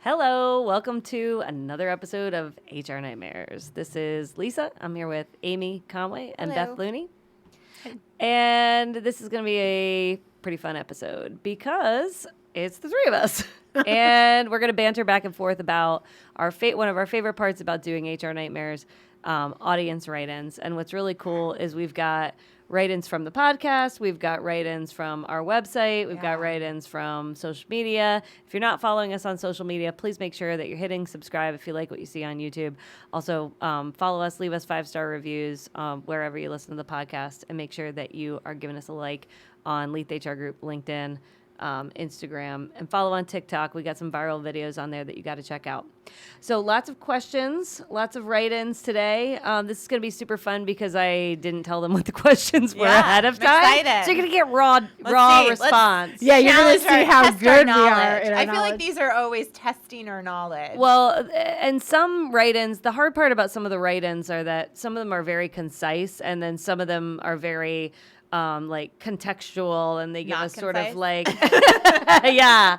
Hello, welcome to another episode of HR Nightmares. This is Lisa. I'm here with Amy Conway and Hello. Beth Looney. And this is going to be a pretty fun episode because it's the three of us. And we're going to banter back and forth about one of our favorite parts about doing HR Nightmares, audience write-ins. And what's really cool is we've got write-ins from the podcast. We've got write-ins from our website. We've got write-ins from social media. If you're not following us on social media, please make sure that you're hitting subscribe if you like what you see on YouTube. Also, follow us, leave us 5-star reviews wherever you listen to the podcast, and make sure that you are giving us a like on Leath HR Group, LinkedIn, Instagram, and follow on TikTok. We got some viral videos on there that you got to check out. So lots of questions, lots of write-ins today. This is going to be super fun because I didn't tell them what the questions were ahead of time. Excited. So you're going to get raw response. Yeah, you're going to see how good we are. I feel like these are always testing our knowledge. Well, and some write-ins, the hard part about some of the write-ins are that some of them are very concise, and then some of them are very like contextual, and they give us sort of like, yeah,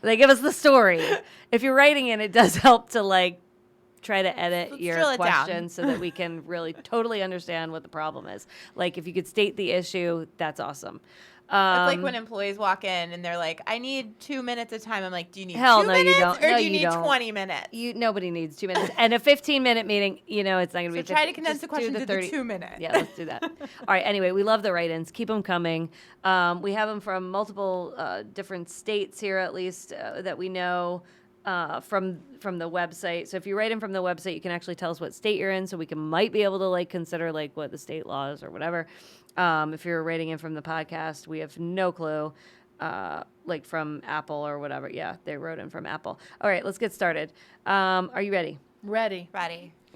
they give us the story. If you're writing it, it does help to like try to edit your question so that we can really totally understand what the problem is. Like if you could state the issue, that's awesome. It's like when employees walk in and they're like, I need 2 minutes of time. I'm like, do you need 2 minutes? You don't. Or do you need 20 minutes? Nobody needs 2 minutes. And a 15-minute meeting, it's not going to be. So try to condense the question to the 2 minutes. Yeah, let's do that. All right. Anyway, we love the write-ins. Keep them coming. We have them from multiple different states here, at least that we know. From the website. So if you write in from the website, you can actually tell us what state you're in, so we might be able to like consider like what the state law is or whatever. If you're writing in from the podcast, we have no clue. Like from Apple or whatever. Yeah, they wrote in from Apple. All right, let's get started. Are you ready? Ready.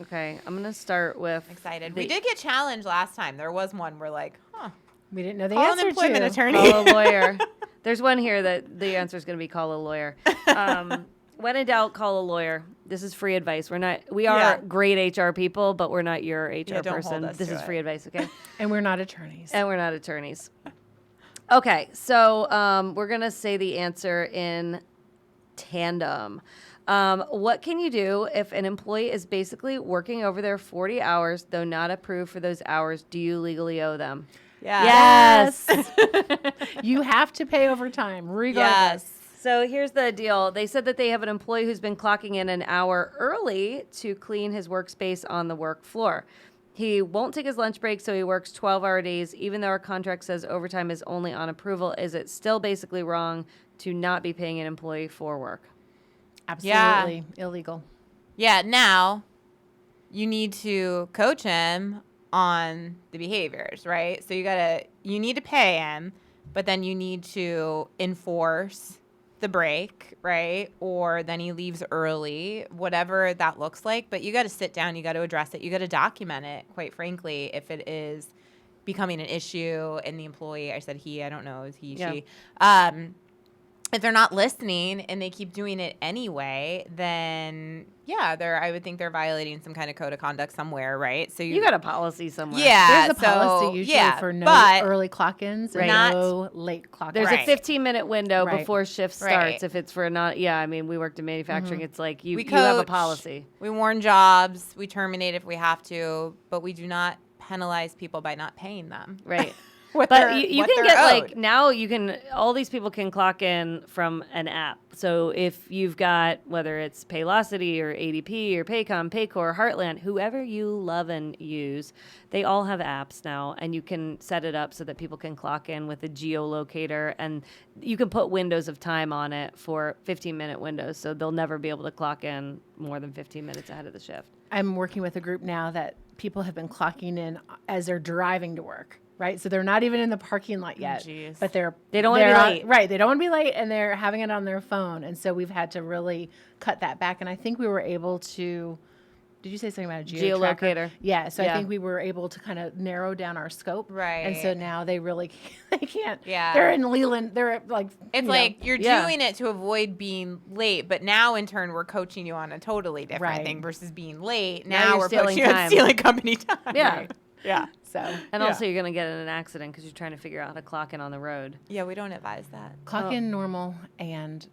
Okay, I'm gonna start with. Excited. We did get challenged last time. There was one we're like, we didn't know the call answer an employment to. attorney. Call a lawyer. There's one here that the answer is going to be call a lawyer. When in doubt, call a lawyer. This is free advice. We are great HR people, but we're not your HR person. This is free advice, okay? And we're not attorneys. Okay, so we're going to say the answer in tandem. What can you do if an employee is basically working over their 40 hours, though not approved for those hours? Do you legally owe them? Yes. You have to pay overtime, regardless. Yes. So here's the deal. They said that they have an employee who's been clocking in an hour early to clean his workspace on the work floor. He won't take his lunch break, so he works 12-hour days. Even though our contract says overtime is only on approval, is it still basically wrong to not be paying an employee for work? Absolutely illegal. Yeah, now you need to coach him on the behaviors, right? So you need to pay him, but then you need to enforce the break, right? Or then he leaves early, whatever that looks like. But you got to sit down, you got to address it, you got to document it, quite frankly, if it is becoming an issue in the employee. I said he, I don't know, is he, she. If they're not listening and they keep doing it anyway, then I would think they're violating some kind of code of conduct somewhere, right? So you got a policy somewhere. Yeah, there's a policy usually for no early clock-ins and no late clock-ins. There's a 15-minute window before shift starts. If it's for we worked in manufacturing. It's like you have a policy. We warn jobs. We terminate if we have to, but we do not penalize people by not paying them. Right. But you can get now all these people can clock in from an app. So if you've got, whether it's Paylocity or ADP or Paycom, Paycor, Heartland, whoever you love and use, they all have apps now, and you can set it up so that people can clock in with a geolocator, and you can put windows of time on it for 15-minute windows, so they'll never be able to clock in more than 15 minutes ahead of the shift. I'm working with a group now that people have been clocking in as they're driving to work. Right, so they're not even in the parking lot yet, but they don't want to be late. Right, they don't want to be late, and they're having it on their phone, and so we've had to really cut that back. And I think we were able to. Did you say something about a geolocator? Yeah, so I think we were able to kind of narrow down our scope. Right. And so now they really can't. Yeah. They're in Leland. They're like. You're doing it to avoid being late, but now in turn we're coaching you on a totally different thing versus being late. Now we're coaching you on stealing company time. Yeah. Right. Yeah. So. And also you're going to get in an accident because you're trying to figure out how to clock in on the road. Yeah, we don't advise that. Clock in normal and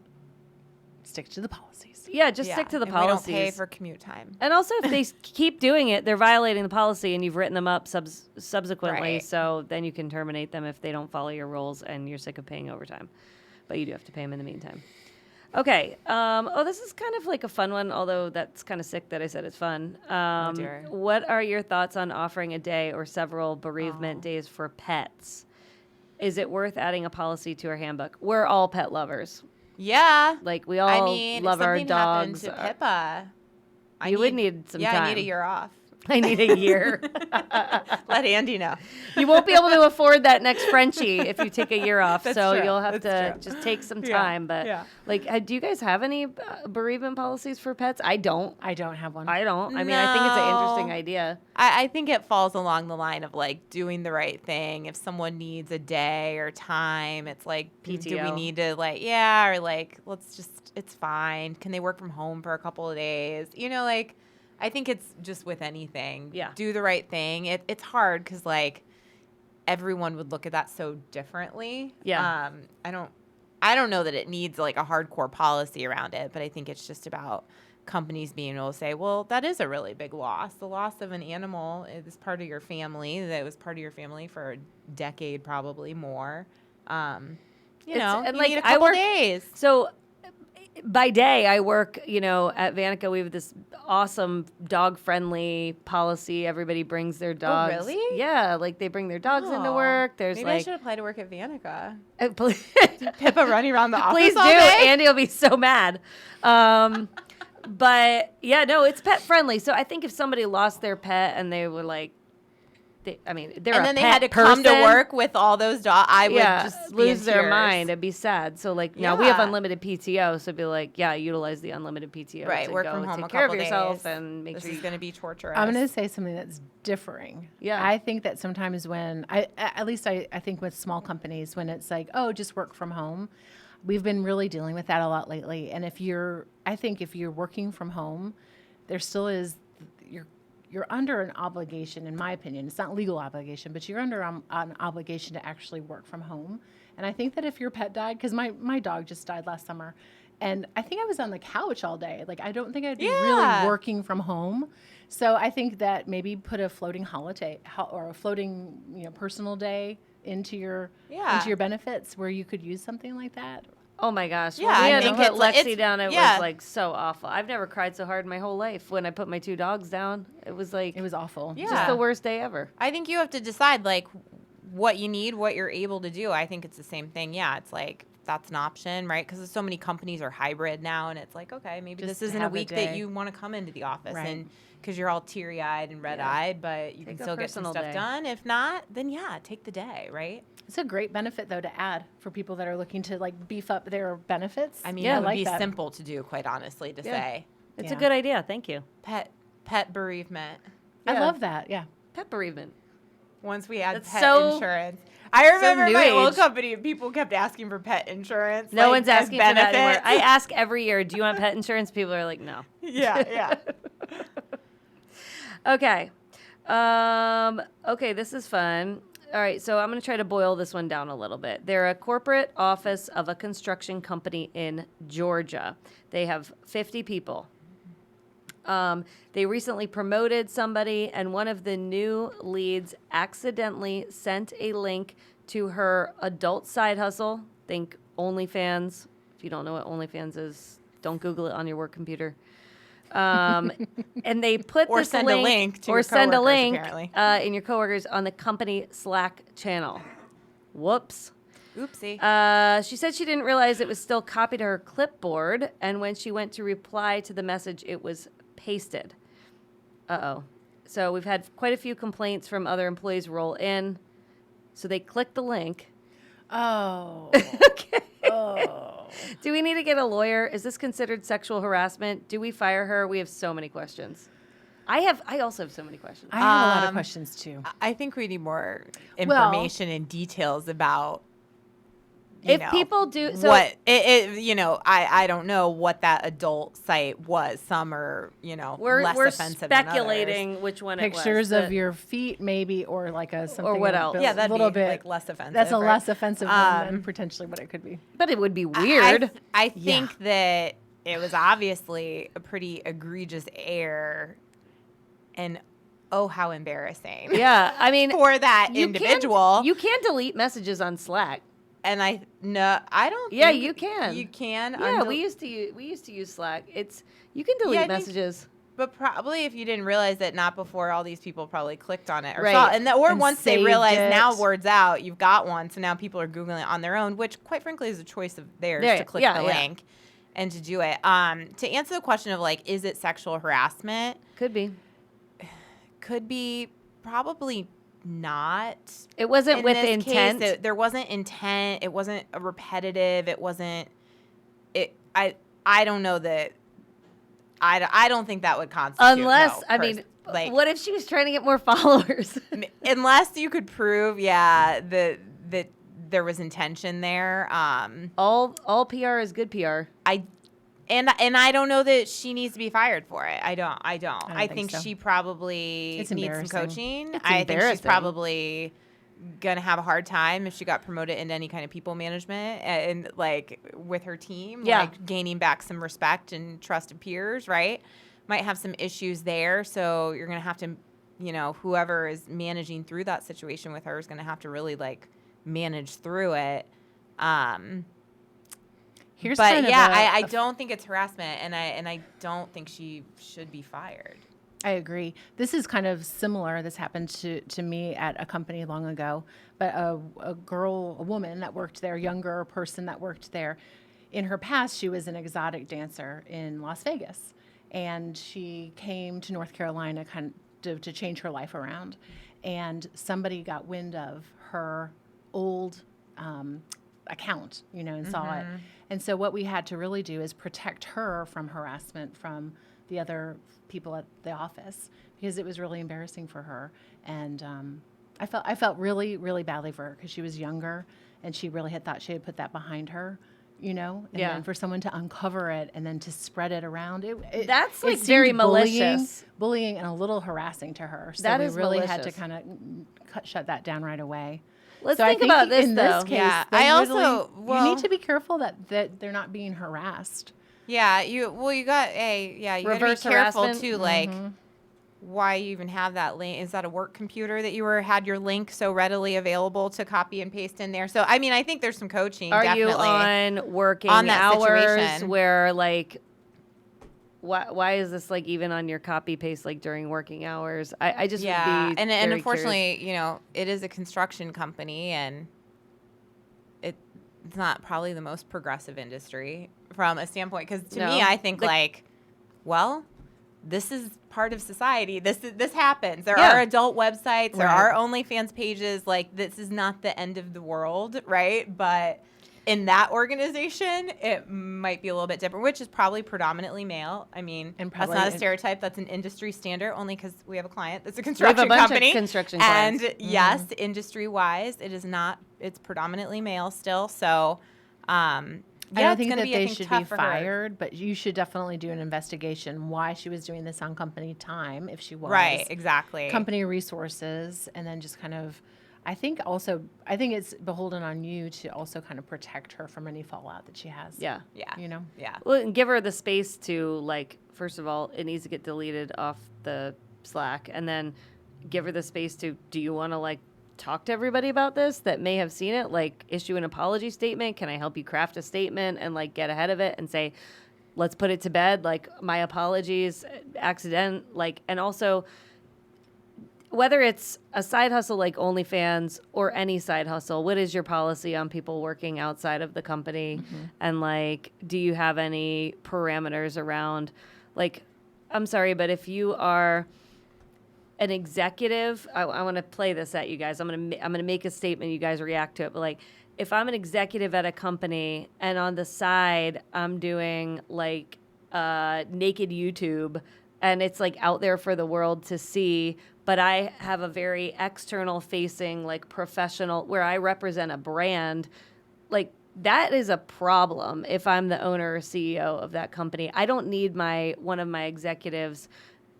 stick to the policies. Yeah, just stick to the policies. We don't pay for commute time. And also, if they keep doing it, they're violating the policy, and you've written them up subsequently. Right. So then you can terminate them if they don't follow your rules, and you're sick of paying overtime. But you do have to pay them in the meantime. Okay. This is kind of like a fun one, although that's kind of sick that I said it's fun. Dear. What are your thoughts on offering a day or several bereavement days for pets? Is it worth adding a policy to our handbook? We're all pet lovers. Yeah. Like, we all love our dogs. To Pippa, you would need some time. Yeah, I need a year off. I need a year. Let Andy know. You won't be able to afford that next Frenchie if you take a year off. That's so true. you'll have That's to true. just take some time. But like, do you guys have any bereavement policies for pets? I don't. I don't have one. I don't. I mean, I think it's an interesting idea. I think it falls along the line of like doing the right thing. If someone needs a day or time, it's like, do we PTO. need to or like, it's fine. Can they work from home for a couple of days? Like, I think it's just with anything. Yeah. Do the right thing. It's hard because like everyone would look at that so differently. Yeah. I don't know that it needs like a hardcore policy around it, but I think it's just about companies being able to say, well, that is a really big loss. The loss of an animal is part of your family. That was part of your family for a decade, probably more. And you like, need a couple days. So by day, I work, at Vanica. We have this awesome dog-friendly policy. Everybody brings their dogs. Oh, really? Yeah, like they bring their dogs into work. There's Maybe I should apply to work at Vanica. Pippa running around the office Please do. all day? Andy will be so mad. But yeah, no, it's pet friendly. So I think if somebody lost their pet and they were like, they're and a then they pet had to person, come to work with all those dogs, I would just lose be their in mind. tears. It'd be sad. So like now we have Yeah. unlimited PTO, so it'd be like, utilize the unlimited PTO. Right, to work go from home take a care of couple yourself days. and make This sure is you going to be torturous. I'm going to say something that's differing. Yeah. I think that sometimes when at least I think with small companies, when it's like, oh, just work from home, we've been really dealing with that a lot lately. And if you're working from home, there still is, you're under an obligation, in my opinion. It's not legal obligation, but you're under an obligation to actually work from home. And I think that if your pet died, because my dog just died last summer, and I think I was on the couch all day. Like, I don't think I'd be really working from home. So I think that maybe put a floating holiday or a floating, personal day into your benefits where you could use something like that. Oh my gosh. Yeah, When we I had to think put it's- Lexi down, it yeah. was like so awful. I've never cried so hard in my whole life when I put my two dogs down. It was like, It was awful. Yeah. just the worst day ever. I think you have to decide like what you need, what you're able to do. I think it's the same thing. Yeah, it's like that's an option, right? Because so many companies are hybrid now, and it's like, okay, maybe Just this isn't a have a week that day. you want to come into the office, Right. and because you're all teary-eyed and red-eyed, but you Take can a still get some personal stuff day. done. If not, then take the day, right? It's a great benefit, though, to add for people that are looking to like beef up their benefits. I mean, Yeah, it would like be that. simple to do, quite honestly, to say It's Yeah. a good idea. Thank you. pet bereavement. I Yeah. love that. Yeah. Pet bereavement. Once we had That's pet so- insurance. I remember new my old age. company, people kept asking for pet insurance. No like, one's as asking for that anymore. benefits. I ask every year, do you want pet insurance? People are like, no. Yeah. Okay. Okay, this is fun. All right, so I'm going to try to boil this one down a little bit. They're a corporate office of a construction company in Georgia. They have 50 people. They recently promoted somebody, and one of the new leads accidentally sent a link to her adult side hustle. Think OnlyFans. If you don't know what OnlyFans is, don't Google it on your work computer. And they put Or this send a link to or your send a coworkers, link apparently. in your coworkers on the company Slack channel. Whoops. Oopsie. She said she didn't realize it was still copied to her clipboard, and when she went to reply to the message, it was pasted. Uh-oh. So we've had quite a few complaints from other employees roll in. So they clicked the link. Oh. Okay. Oh. Do we need to get a lawyer? Is this considered sexual harassment? Do we fire her? We have so many questions. I also have so many questions. I have a lot of questions too. I think we need more information and details about If people do so, what I don't know what that adult site was. Some are less we're offensive than speculating others. which one Pictures it was. of your feet, maybe, or like a something. what else? Yeah, that'd little be bit like less offensive. That's a right? less offensive one than potentially what it could be. But it would be weird. I think that it was obviously a pretty egregious error, and oh, how embarrassing. Yeah, I mean, for that individual. You can delete messages on Slack. And I don't. Yeah, think you can. You can. Yeah, we used to use Slack. You can delete messages. But probably if you didn't realize it, not before all these people probably clicked on it or right. saw it. And once they realize now word's out, you've got one. So now people are Googling it on their own, which quite frankly is a choice of theirs to click the link and to do it. To answer the question of like, is it sexual harassment? Could be. Could be. Probably not. It wasn't with intent. Case, there wasn't intent. It wasn't a repetitive. It wasn't. I don't know that. I don't think that would constitute. Unless like, what if she was trying to get more followers? Unless you could prove, that there was intention there. All PR is good PR. And I don't know that she needs to be fired for it. I don't. I think so. She probably needs some coaching. I think she's probably gonna have a hard time if she got promoted into any kind of people management and like with her team, like gaining back some respect and trust of peers, right? Might have some issues there. So you're gonna have to, whoever is managing through that situation with her is gonna have to really like manage through it. I don't think it's harassment, and I don't think she should be fired. I agree. This is kind of similar. This happened to me at a company long ago, but a woman that worked there, younger person that worked there, in her past, she was an exotic dancer in Las Vegas, and she came to North Carolina to change her life around, and somebody got wind of her old account, and saw it. And so what we had to really do is protect her from harassment from the other people at the office, because it was really embarrassing for her. And I felt really, really badly for her because she was younger and she really had thought she had put that behind her, and then for someone to uncover it and then to spread it around, that's like very malicious. Bullying and a little harassing to her. So we really had to kind of shut that down right away. Let's think about this, in though. This case, you need to be careful that they're not being harassed. Yeah, you got to be careful too. Like, why you even have that link? Is that a work computer that you had your link so readily available to copy and paste in there? So, I think there's some coaching. Are definitely you on working on that hours situation where like? Why is this like even on your copy paste like during working hours? I just would be and unfortunately, curious. It is a construction company and it's not probably the most progressive industry from a standpoint, because to me I think this is part of society. This happens. There are adult websites, there are OnlyFans pages, like this is not the end of the world, right? But in that organization, it might be a little bit different, which is probably predominantly male. I mean, that's not a stereotype. That's an industry standard, only because we have a client that's a construction company. Of construction clients. And yes, industry-wise, it is not. It's predominantly male still. So, I don't think that they should be fired, but you should definitely do an investigation why she was doing this on company time, if she was. Right, exactly. Company resources, and then just kind of. I think it's beholden on you to also kind of protect her from any fallout that she has. Yeah. Yeah. Well, and give her the space to like. First of all, it needs to get deleted off the Slack, and then give her the space to. Do you want to like talk to everybody about this that may have seen it? Like, issue an apology statement. Can I help you craft a statement and like get ahead of it and say, let's put it to bed. Like, my apologies, accident. Like, and also. Whether it's a side hustle like OnlyFans or any side hustle, what is your policy on people working outside of the company? Mm-hmm. And like, do you have any parameters around, like, I'm sorry, but if you are an executive, I want to play this at you guys. I'm gonna make a statement. You guys react to it. But like, if I'm an executive at a company and on the side I'm doing like naked YouTube and it's like out there for the world to see. But I have a very external facing, like professional, where I represent a brand, like that is a problem if I'm the owner or CEO of that company. I don't need one of my executives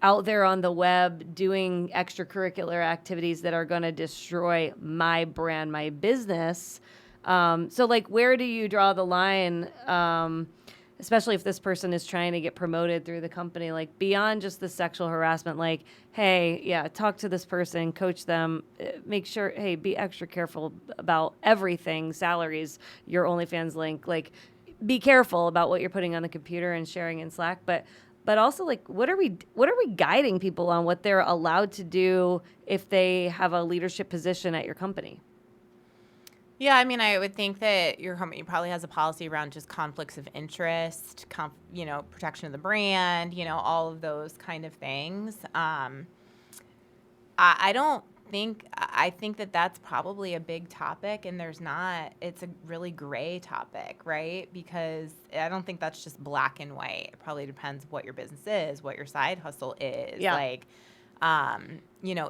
out there on the web doing extracurricular activities that are going to destroy my brand, my business. So like, where do you draw the line? especially if this person is trying to get promoted through the company, like beyond just the sexual harassment, like, hey, yeah, talk to this person, coach them, make sure, hey, be extra careful about everything, salaries, your OnlyFans link, like be careful about what you're putting on the computer and sharing in Slack. But also, like, what are we guiding people on what they're allowed to do if they have a leadership position at your company? Yeah, I mean, I would think that your company probably has a policy around just conflicts of interest, protection of the brand, all of those kind of things. I think that that's probably a big topic, and it's a really gray topic, right? Because I don't think that's just black and white. It probably depends what your business is, what your side hustle is. Yeah. Like,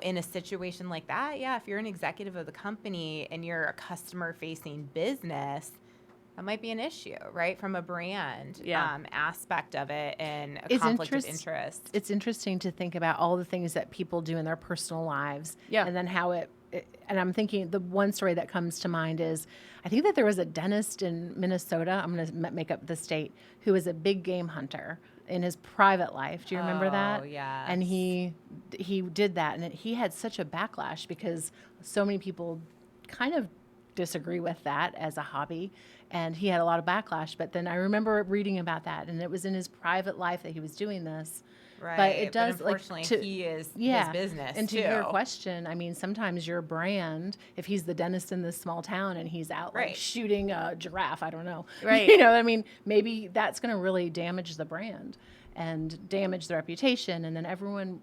in a situation like that, yeah, if you're an executive of the company and you're a customer-facing business, that might be an issue, right? From a brand aspect of it and a conflict of interest. It's interesting to think about all the things that people do in their personal lives. Yeah. And then how and I'm thinking the one story that comes to mind is, I think that there was a dentist in Minnesota, I'm going to make up the state, who was a big game hunter in his private life. Do you remember that? Oh, yeah. And he did that, and he had such a backlash because so many people kind of disagree with that as a hobby, and he had a lot of backlash. But then I remember reading about that, and it was in his private life that he was doing this. Right. But it does, but unfortunately, he is his business, and to your question, I mean, sometimes your brand, if he's the dentist in this small town and he's out like shooting a giraffe, I don't know. Right. I mean, maybe that's going to really damage the brand and damage the reputation. And then everyone,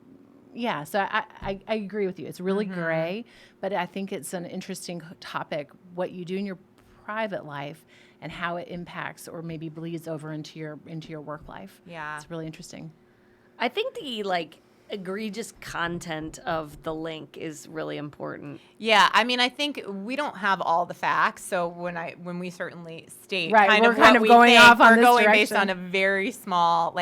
so I agree with you. It's really gray, but I think it's an interesting topic, what you do in your private life and how it impacts or maybe bleeds over into your work life. Yeah. It's really interesting. I think the egregious content of the link is really important. Yeah, I mean, I think we don't have all the facts, so when we certainly state we're kind of going off on this going direction based on a very small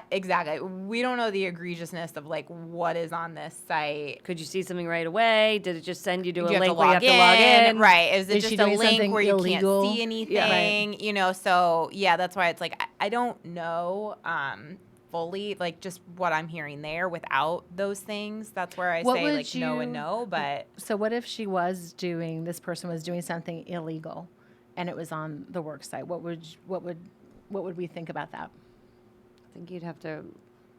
exactly. We don't know the egregiousness of what is on this site. Could you see something right away? Did it just send you to a link where you have to log in? Right. Is it she just a doing link something where you illegal? can't see anything? Yeah, right. So that's why it's I don't know fully just what I'm hearing there without those things. That's where I say no and no. But so what if this person was doing something illegal and it was on the work site? What would we think about that? I think you'd have to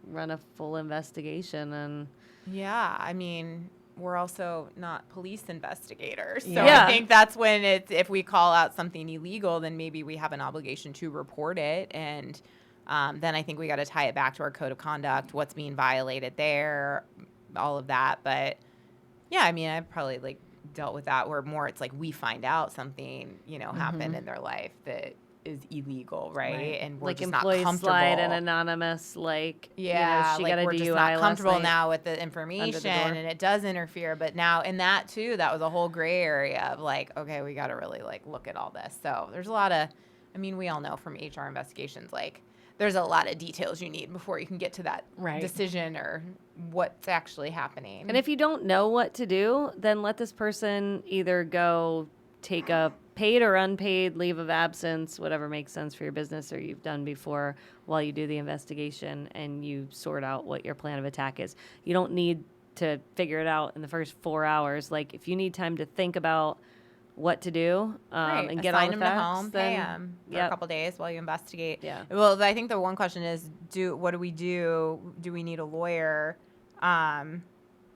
run a full investigation. And yeah, I mean, we're also not police investigators. So Yeah. I think that's when if we call out something illegal, then maybe we have an obligation to report it. And then I think we got to tie it back to our code of conduct, what's being violated there, all of that. But yeah, I mean, I've probably dealt with that where more it's we find out something, happened in their life that is illegal, right? And we're just not comfortable. Slide an anonymous, she got a we're DUI just not comfortable last night now with the information, and it does interfere. But now in that too, that was a whole gray area of okay, we got to really look at all this. So there's a lot of, I mean, we all know from HR investigations, there's a lot of details you need before you can get to that decision or what's actually happening. And if you don't know what to do, then let this person either go take a paid or unpaid leave of absence, whatever makes sense for your business or you've done before, while you do the investigation and you sort out what your plan of attack is. You don't need to figure it out in the first 4 hours. If you need time to think about what to do and get all the facts, assign them to home, pay them for a couple days while you investigate. Yeah. Well, I think the one question is, what do we do? Do we need a lawyer?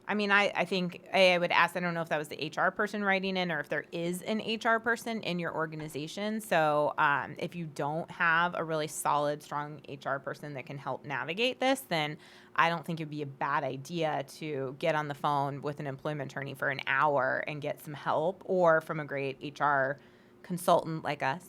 I mean, I think I would ask, I don't know if that was the HR person writing in or if there is an HR person in your organization. So if you don't have a really solid, strong HR person that can help navigate this, then I don't think it would be a bad idea to get on the phone with an employment attorney for an hour and get some help, or from a great HR consultant like us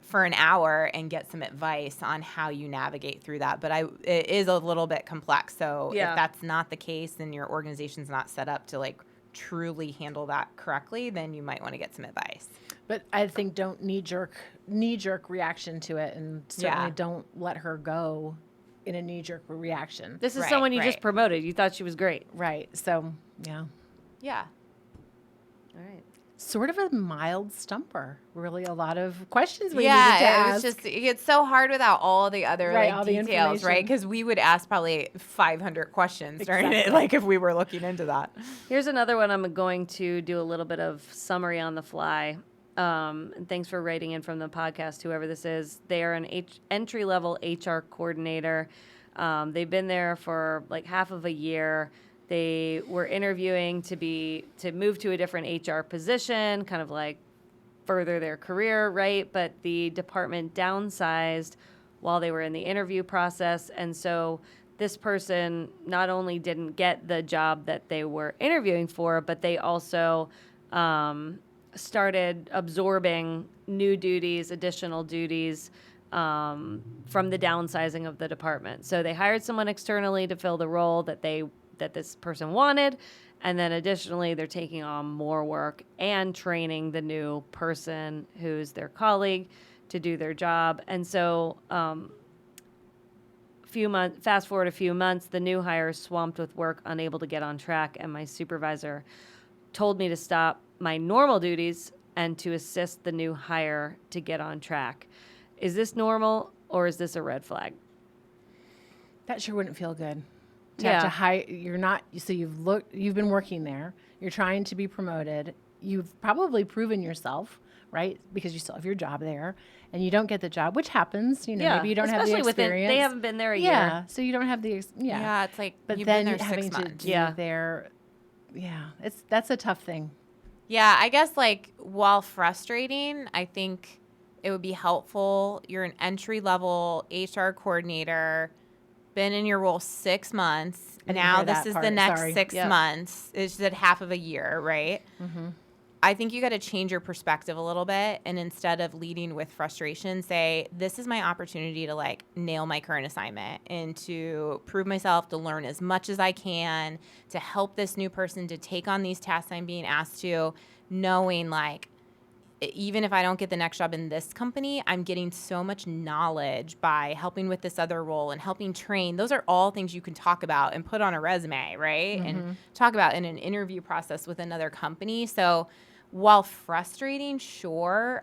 for an hour and get some advice on how you navigate through that. But it is a little bit complex. So if that's not the case and your organization's not set up to truly handle that correctly, then you might want to get some advice. But I think don't knee-jerk reaction to it, and certainly don't let her go in a knee-jerk reaction. This is someone you just promoted. You thought she was great. Right. So, yeah. Yeah. All right. sort of a mild stumper. Really, a lot of questions we needed to ask. It's so hard without all the other all the details, right? Because we would ask probably 500 questions during it, like if we were looking into that. Here's another one. I'm going to do a little bit of summary on the fly. And thanks for writing in from the podcast, whoever this is. They are an entry-level HR coordinator. They've been there for like half of a year. They were interviewing to move to a different HR position, kind of like further their career, right? But the department downsized while they were in the interview process. And so this person not only didn't get the job that they were interviewing for, but they also started absorbing new duties, additional duties from the downsizing of the department. So they hired someone externally to fill the role that this person wanted. And then additionally, they're taking on more work and training the new person who's their colleague to do their job. And so fast forward a few months, the new hire is swamped with work, unable to get on track. And my supervisor told me to stop my normal duties and to assist the new hire to get on track. Is this normal or is this a red flag? That sure wouldn't feel good. Have to hire, you've been working there, you're trying to be promoted, you've probably proven yourself, right? Because you still have your job there, and you don't get the job, which happens, maybe you don't have the experience. They haven't been there a year. Yeah, so you don't have the, Yeah, it's like, but you've then been there having 6 months. to do that's a tough thing. Yeah, I guess like while frustrating, I think it would be helpful. You're an entry-level HR coordinator, been in your role 6 months. Now this is the next 6 months. It's at half of a year, right? Mm-hmm. I think you got to change your perspective a little bit. And instead of leading with frustration, say, this is my opportunity to like nail my current assignment and to prove myself, to learn as much as I can, to help this new person to take on these tasks I'm being asked to, knowing like, even if I don't get the next job in this company, I'm getting so much knowledge by helping with this other role and helping train. Those are all things you can talk about and put on a resume, right? Mm-hmm. And talk about in an interview process with another company. So while frustrating, sure,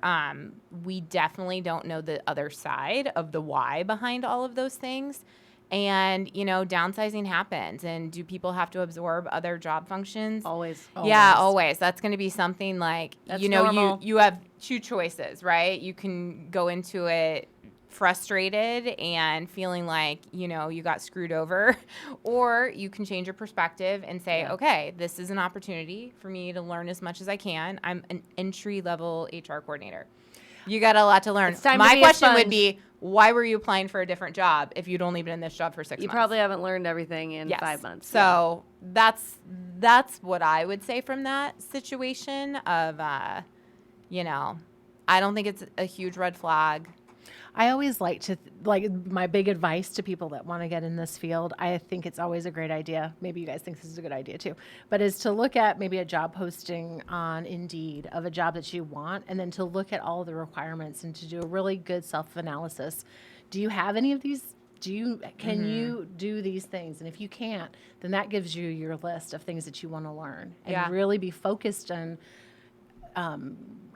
we definitely don't know the other side of the why behind all of those things. And, downsizing happens. And do people have to absorb other job functions? Always. Yeah, always. That's going to be something like, that's normal. You have two choices, right? You can go into it frustrated and feeling like, you got screwed over, or you can change your perspective and say, okay, this is an opportunity for me to learn as much as I can. I'm an entry-level HR coordinator. You got a lot to learn. My question would be, why were you applying for a different job if you'd only been in this job for 6 months? You probably haven't learned everything in 5 months. So that's what I would say from that situation of, I don't think it's a huge red flag. I always like to, my big advice to people that want to get in this field, I think it's always a great idea. Maybe you guys think this is a good idea too, but is to look at maybe a job posting on Indeed of a job that you want, and then to look at all the requirements and to do a really good self-analysis. Do you have any of these? Can you do these things? And if you can't, then that gives you your list of things that you want to learn, and really be focused on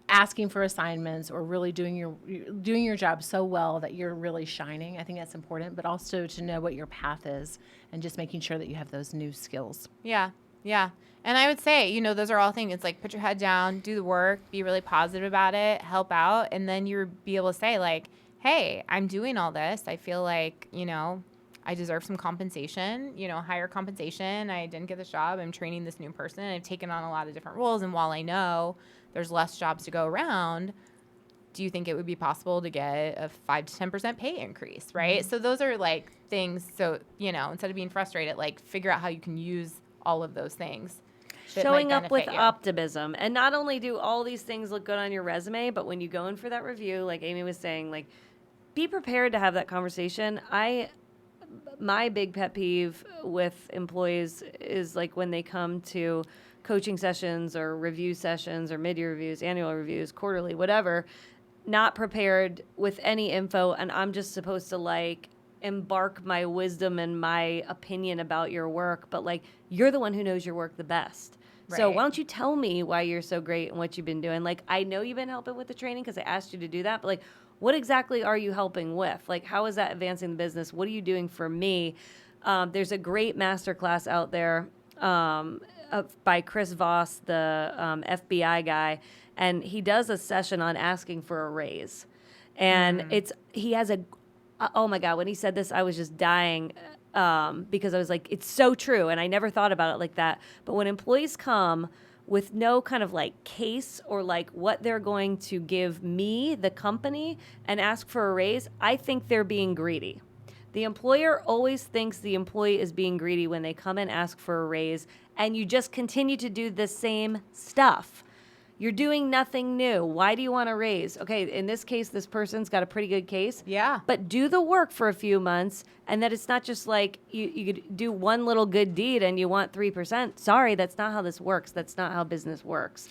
asking for assignments, or really doing your job so well that you're really shining. I think that's important, but also to know what your path is and just making sure that you have those new skills. Yeah. And I would say, those are all things. It's like, put your head down, do the work, be really positive about it, help out, and then you'll be able to say like, hey, I'm doing all this. I feel like, I deserve some compensation, higher compensation. I didn't get this job. I'm training this new person. I've taken on a lot of different roles. And while I know there's less jobs to go around, do you think it would be possible to get a 5 to 10% pay increase, right? Mm-hmm. So those are like things. So, instead of being frustrated, like figure out how you can use all of those things. Showing up with optimism. And not only do all these things look good on your resume, but when you go in for that review, like Amy was saying, like, be prepared to have that conversation. My big pet peeve with employees is like when they come to coaching sessions or review sessions or mid-year reviews, annual reviews, quarterly, whatever, not prepared with any info, and I'm just supposed to like embark my wisdom and my opinion about your work, but like you're the one who knows your work the best. So why don't you tell me why you're so great and what you've been doing? Like, I know you've been helping with the training because I asked you to do that, but like, what exactly are you helping with? Like, how is that advancing the business? What are you doing for me? There's a great masterclass out there by Chris Voss, the FBI guy, and he does a session on asking for a raise. And he has oh my God, when he said this, I was just dying because I was like, it's so true. And I never thought about it like that. But when employees come with no kind of like case or like what they're going to give me, the company, and ask for a raise, I think they're being greedy. The employer always thinks the employee is being greedy when they come and ask for a raise, and you just continue to do the same stuff. You're doing nothing new. Why do you want to raise? Okay, in this case, this person's got a pretty good case. Yeah. But do the work for a few months, and that it's not just like you could do one little good deed and you want 3%. Sorry, that's not how this works. That's not how business works.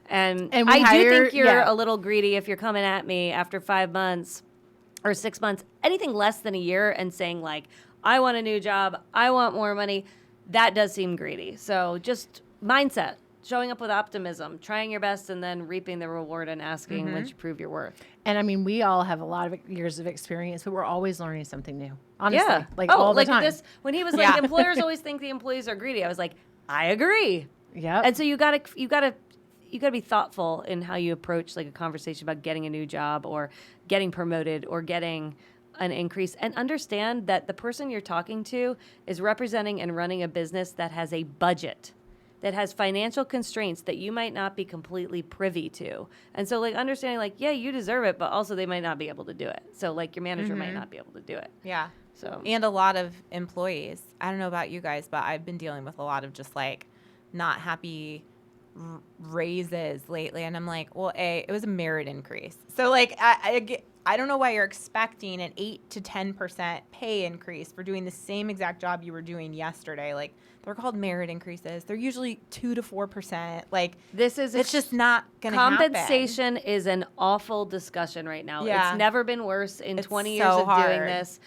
And I do think you're a little greedy if you're coming at me after 5 months or 6 months, anything less than a year, and saying like, I want a new job, I want more money. That does seem greedy. So just mindset. Showing up with optimism, trying your best, and then reaping the reward and asking once you prove your worth. And I mean, we all have a lot of years of experience, but we're always learning something new. Honestly, Yeah. all the time. This, when he was like, employers always think the employees are greedy. I was like, I agree. Yeah. And so you gotta be thoughtful in how you approach like a conversation about getting a new job or getting promoted or getting an increase, and understand that the person you're talking to is representing and running a business that has a budget, that has financial constraints that you might not be completely privy to. And so like understanding like, yeah, you deserve it, but also they might not be able to do it. So like your manager might not be able to do it. Yeah. So, and a lot of employees, I don't know about you guys, but I've been dealing with a lot of just like not happy raises lately. And I'm like, well, it was a merit increase. So like, I don't know why you're expecting an 8 to 10% pay increase for doing the same exact job you were doing yesterday. Like, they're called merit increases. They're usually 2 to 4%. Like, it's just not going to happen. Compensation is an awful discussion right now. Yeah. It's never been worse in 20 years of doing this.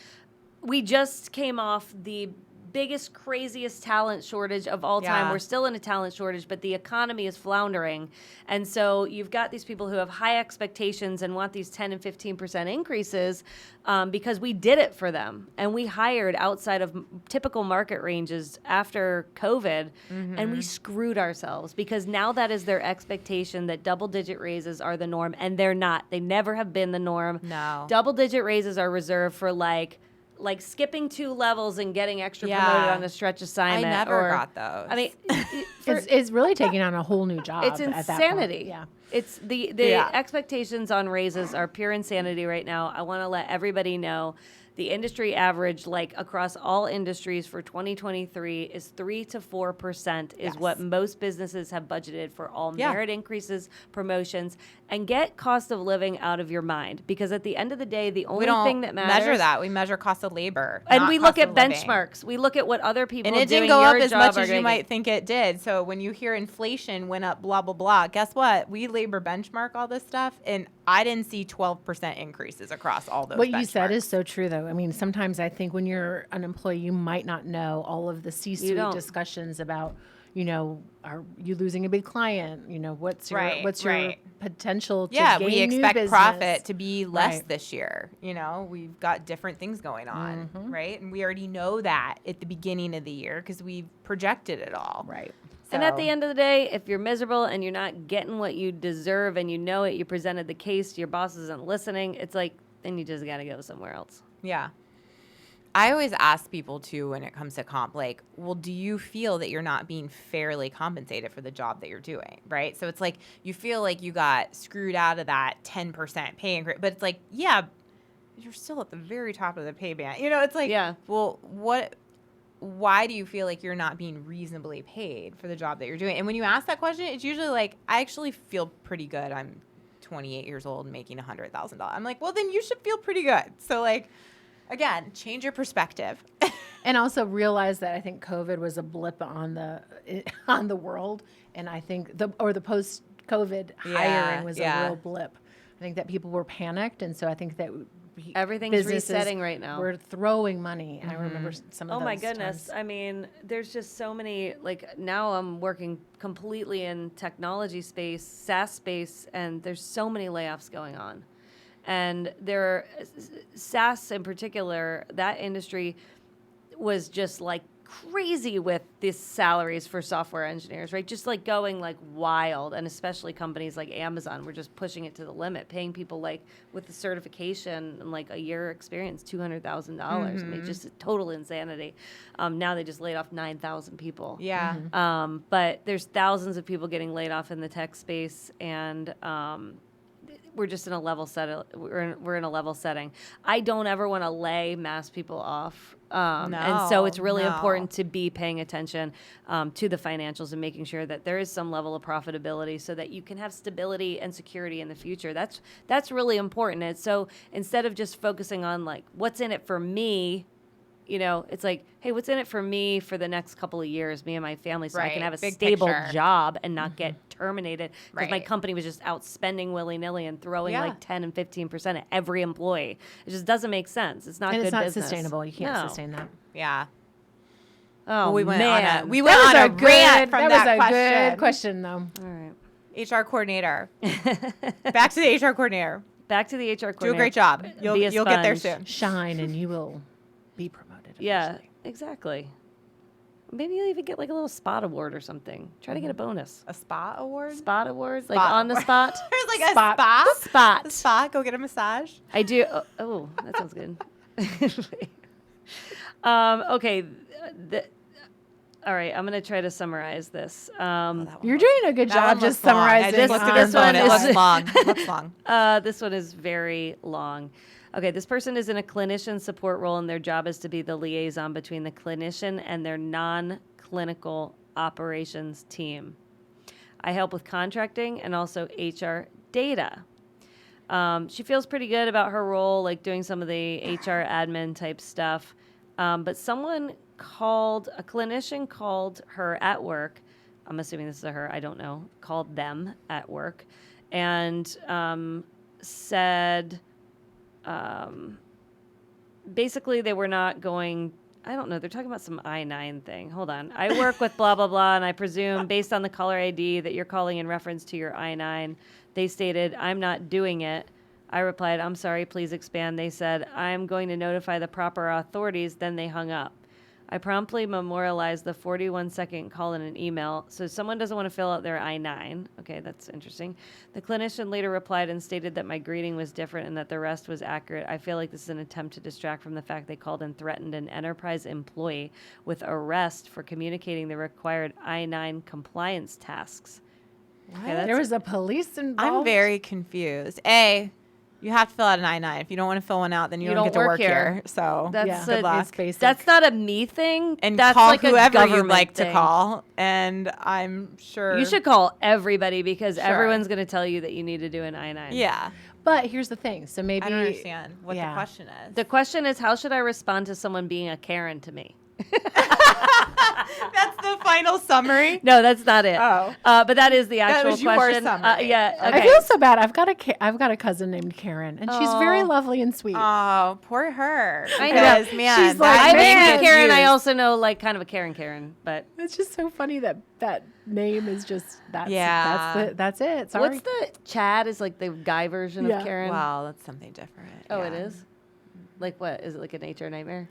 We just came off the biggest, craziest talent shortage of all time. We're still in a talent shortage, but the economy is floundering. And so you've got these people who have high expectations and want these 10 and 15% increases because we did it for them. And we hired outside of typical market ranges after COVID, and we screwed ourselves because now that is their expectation that double-digit raises are the norm, and they're not. They never have been the norm. No. Double-digit raises are reserved for like skipping 2 levels and getting extra promoted on a stretch assignment. I never got those. I mean, it's really taking on a whole new job. It's insanity. At that point. Yeah. It's the expectations on raises are pure insanity right now. I want to let everybody know the industry average, like across all industries for 2023, is 3 to 4% is what most businesses have budgeted for all merit increases, promotions, and get cost of living out of your mind. Because at the end of the day, the only thing that matters... measure that. We measure cost of labor, and we look at benchmarks. We look at what other people and it didn't go up as much as you might think it did. So when you hear inflation went up, blah, blah, blah, guess what? We labor benchmark all this stuff, and I didn't see 12% increases across all those benchmarks. What you said is so true, though. I mean, sometimes I think when you're an employee, you might not know all of the C-suite discussions about, are you losing a big client? What's your potential to gain we new expect business? profit to be less this year. We've got different things going on, right? And we already know that at the beginning of the year because we've projected it all. Right. And at the end of the day, if you're miserable and you're not getting what you deserve and you know it, you presented the case, your boss isn't listening, it's like, then you just got to go somewhere else. Yeah. I always ask people, too, when it comes to comp, like, well, do you feel that you're not being fairly compensated for the job that you're doing, right? So it's like you feel like you got screwed out of that 10% pay increase, but it's like, yeah, you're still at the very top of the pay band. It's like, well, why do you feel like you're not being reasonably paid for the job that you're doing? And when you ask that question, it's usually like, I actually feel pretty good. I'm 28 years old making $100,000. I'm like, well, then you should feel pretty good. So like, again, change your perspective. And also realize that I think COVID was a blip on the world. And I think the post-COVID hiring was a real blip. I think that people were panicked. And so I think that everything's resetting right now. We're throwing money. I remember some of those. Oh my goodness. times. I mean, there's just so many, like now I'm working completely in technology space, SaaS space, and there's so many layoffs going on. And SaaS in particular, that industry was just like crazy with these salaries for software engineers, right? Just like going like wild, and especially companies like Amazon were just pushing it to the limit, paying people like with the certification and like a year experience, $200,000. I mean, just total insanity. Now they just laid off 9,000 people. Yeah. But there's thousands of people getting laid off in the tech space, and we're just in a level set. We're in a level setting. I don't ever want to lay mass people off. And so it's really important to be paying attention to the financials and making sure that there is some level of profitability so that you can have stability and security in the future. That's really important. And so instead of just focusing on like what's in it for me, you know, it's like, hey, what's in it for me for the next couple of years, me and my family, so I can have a stable job and not get terminated because my company was just outspending willy-nilly and throwing like 10 and 15% at every employee. It just doesn't make sense. It's not good business. It's not sustainable. You can't sustain that. Yeah. Oh, we went man. on a rant from that question. Good question, though. All right. HR coordinator. Back to the HR coordinator. Back to the HR coordinator. Do a great job. You'll get there soon. Shine, and you will be promoted. Yeah, exactly. Maybe you'll even get like a little spot award or something. Try to get a bonus. A spot award? Spot awards? Like on the spot? There's like a spa? Spot. A spa? Go get a massage? I do. Oh, that sounds good. Okay. All right, I'm going to try to summarize this. You're doing a good job just summarizing. This one looks long. Looks long. This one is very long. Okay, this person is in a clinician support role, and their job is to be the liaison between the clinician and their non-clinical operations team. I help with contracting and also HR data. She feels pretty good about her role, like doing some of the HR admin type stuff. But a clinician called her at work. I'm assuming this is a her, I don't know, called them at work and said... basically they were not going, I don't know, they're talking about some I-9 thing. Hold on. I work with blah, blah, blah, and I presume based on the caller ID that you're calling in reference to your I-9. They stated, I'm not doing it. I replied, I'm sorry, please expand. They said, I'm going to notify the proper authorities. Then they hung up. I promptly memorialized the 41-second call in an email, so someone doesn't want to fill out their I-9. Okay, that's interesting. The clinician later replied and stated that my greeting was different and that the rest was accurate. I feel like this is an attempt to distract from the fact they called and threatened an enterprise employee with arrest for communicating the required I-9 compliance tasks. Okay, there was a police involved? I'm very confused. You have to fill out an I-9. If you don't want to fill one out, then you don't get to work here. So that's good luck. That's not a me thing. And that's call like whoever you'd like thing. to call. And I'm sure you should call everybody because everyone's going to tell you that you need to do an I-9. Yeah. But here's the thing. So maybe I don't understand what the question is. The question is, how should I respond to someone being a Karen to me? That's the final summary? No, that's not it. Oh. But that is the actual question. Your summary. Yeah. Okay. I feel so bad. I've got a cousin named Karen, and she's very lovely and sweet. Oh, poor her. I know. Man, she's like, I think Karen. I also know like kind of a Karen, but it's just so funny that name is just that's it. Sorry. What's the Chad is like the guy version of Karen? Wow, that's something different. Oh, it is? Like what? Is it like an HR nightmare?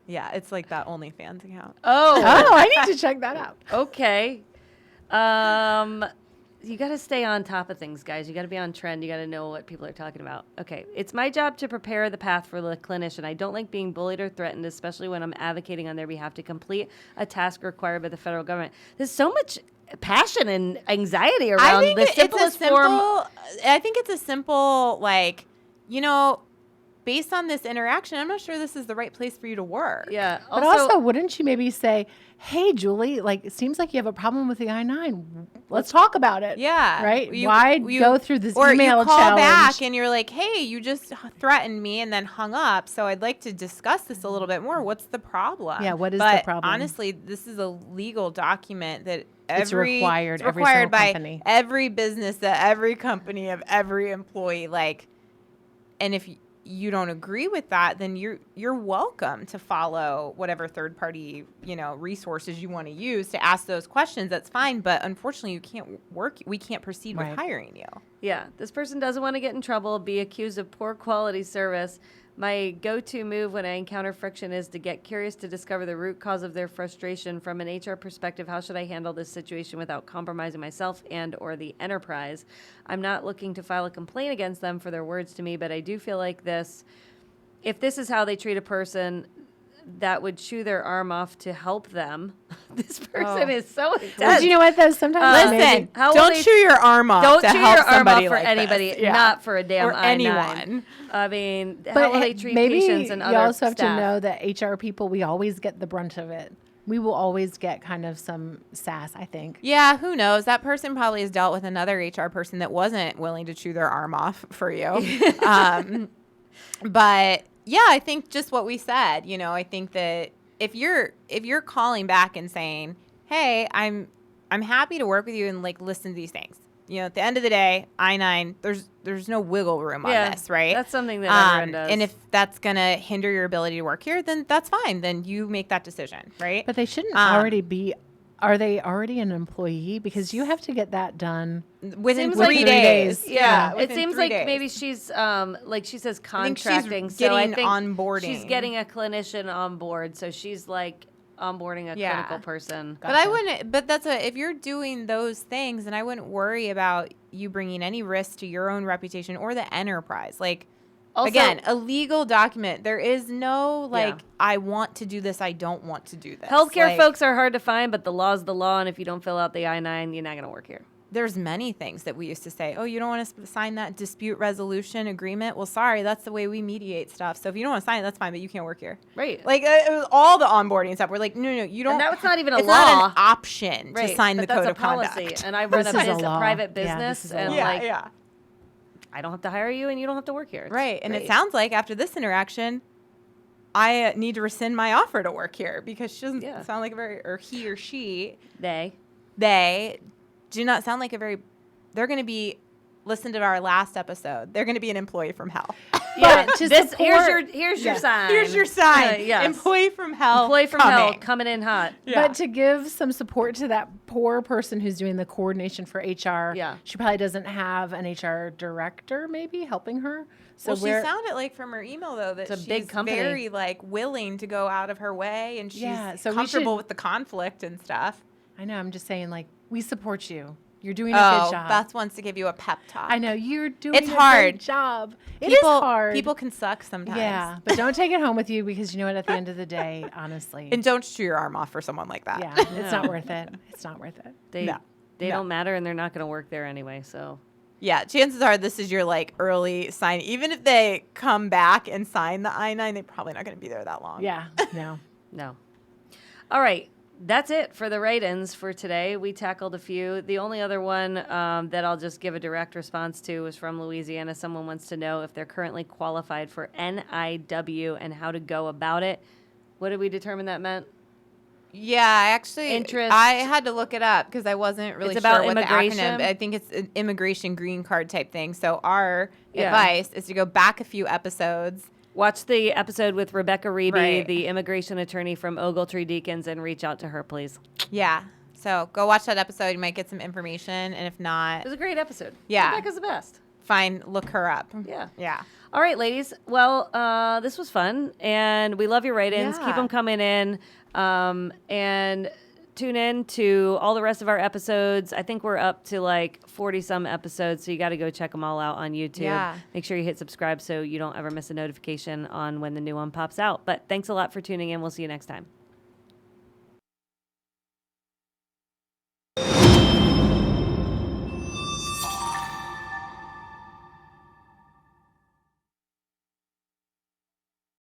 Yeah, it's like that OnlyFans account. Oh, I need to check that out. Okay. You got to stay on top of things, guys. You got to be on trend. You got to know what people are talking about. Okay. It's my job to prepare the path for the clinician. I don't like being bullied or threatened, especially when I'm advocating on their behalf to complete a task required by the federal government. There's so much passion and anxiety around the simplest form. I think it's a simple, like, based on this interaction, I'm not sure this is the right place for you to work. Yeah. But also, wouldn't you maybe say, hey, Julie, like, it seems like you have a problem with the I-9. Let's talk about it. Yeah. Right? Why go through this email challenge? Or you call challenge? back and you're like, hey, you just threatened me and then hung up, so I'd like to discuss this a little bit more. What's the problem? Yeah, what is the problem? Honestly, this is a legal document that it's required by company. Every business, every company, of every employee. Like, and if you don't agree with that, then you're welcome to follow whatever third party, resources you want to use to ask those questions. That's fine. But unfortunately, we can't proceed with hiring you. Yeah. This person doesn't want to get in trouble, be accused of poor quality service. My go-to move when I encounter friction is to get curious to discover the root cause of their frustration. From an HR perspective, how should I handle this situation without compromising myself and or the enterprise? I'm not looking to file a complaint against them for their words to me, but I do feel like if this is how they treat a person that would chew their arm off to help them. This person is so intense. But you know what, though? Sometimes listen, don't chew your arm off. Don't to chew help your arm off somebody for like anybody, this. Yeah. not for a damn or I-9. anyone. I mean, but how will they treat patients and other you also have staff? to know that HR people, we always get the brunt of it. We will always get kind of some sass, I think. Yeah, who knows? That person probably has dealt with another HR person that wasn't willing to chew their arm off for you. But yeah, I think just what we said, I think that if you're calling back and saying, "Hey, I'm happy to work with you and listen to these things." At the end of the day, I-9, there's no wiggle room on this, right? That's something that everyone does. And if that's going to hinder your ability to work here, then that's fine. Then you make that decision, right? But they shouldn't already be. Are they already an employee? Because you have to get that done within 3 days. Yeah, it seems 3 like days. maybe she's she says contracting. She's getting I think onboarding. She's getting a clinician on board, so she's onboarding a clinical person. Gotcha. But I wouldn't. But if you're doing those things, then I wouldn't worry about you bringing any risk to your own reputation or the enterprise. Also, again, a legal document. There is no I want to do this. I don't want to do this. Healthcare folks are hard to find, but the law's the law, and if you don't fill out the I-9, you're not going to work here. There's many things that we used to say, oh, you don't want to sign that dispute resolution agreement? Well, sorry, that's the way we mediate stuff. So if you don't want to sign it, that's fine, but you can't work here. Right. It was all the onboarding stuff. We're like, no, you don't. And that's not even a it's law. It's not an option to sign the code of policy. Conduct. And I run a private business, yeah. I don't have to hire you, and you don't have to work here. Right. And it sounds like after this interaction, I need to rescind my offer to work here because she doesn't sound like or he or she. They do not sound like they're going to be, listen to our last episode, they're going to be an employee from hell. Yeah, here's your sign. Here's your sign. Yes. Employee from hell. Employee from hell coming in hot. Yeah. But to give some support to that poor person who's doing the coordination for HR, she probably doesn't have an HR director maybe helping her. So she sounded like from her email though that she's big company. Very willing to go out of her way and she's comfortable with the conflict and stuff. I know. I'm just saying we support you. You're doing a good job. Beth wants to give you a pep talk. I know. You're doing a good job. It is hard. People can suck sometimes. Yeah, but don't take it home with you because you know what, at the end of the day, honestly. And don't chew your arm off for someone like that. Yeah, it's not worth it. It's not worth it. They don't matter and they're not going to work there anyway, so. Yeah, chances are this is your early sign. Even if they come back and sign the I-9, they're probably not going to be there that long. Yeah, no. No. All right. That's it for the write-ins for today. We tackled a few. The only other one that I'll just give a direct response to was from Louisiana. Someone wants to know if they're currently qualified for NIW and how to go about it. What did we determine that meant? Yeah, I had to look it up because I wasn't really sure what the acronym. I think it's an immigration green card type thing. So our advice is to go back a few episodes. Watch the episode with Rebecca Reeby, the immigration attorney from Ogletree Deacons, and reach out to her, please. Yeah. So go watch that episode. You might get some information. And if not... It was a great episode. Yeah. Rebecca's the best. Fine. Look her up. Yeah. Yeah. All right, ladies. Well, this was fun. And we love your write-ins. Yeah. Keep them coming in. And tune in to all the rest of our episodes. I think we're up to 40-some episodes, so you got to go check them all out on YouTube. Yeah. Make sure you hit subscribe so you don't ever miss a notification on when the new one pops out. But thanks a lot for tuning in. We'll see you next time.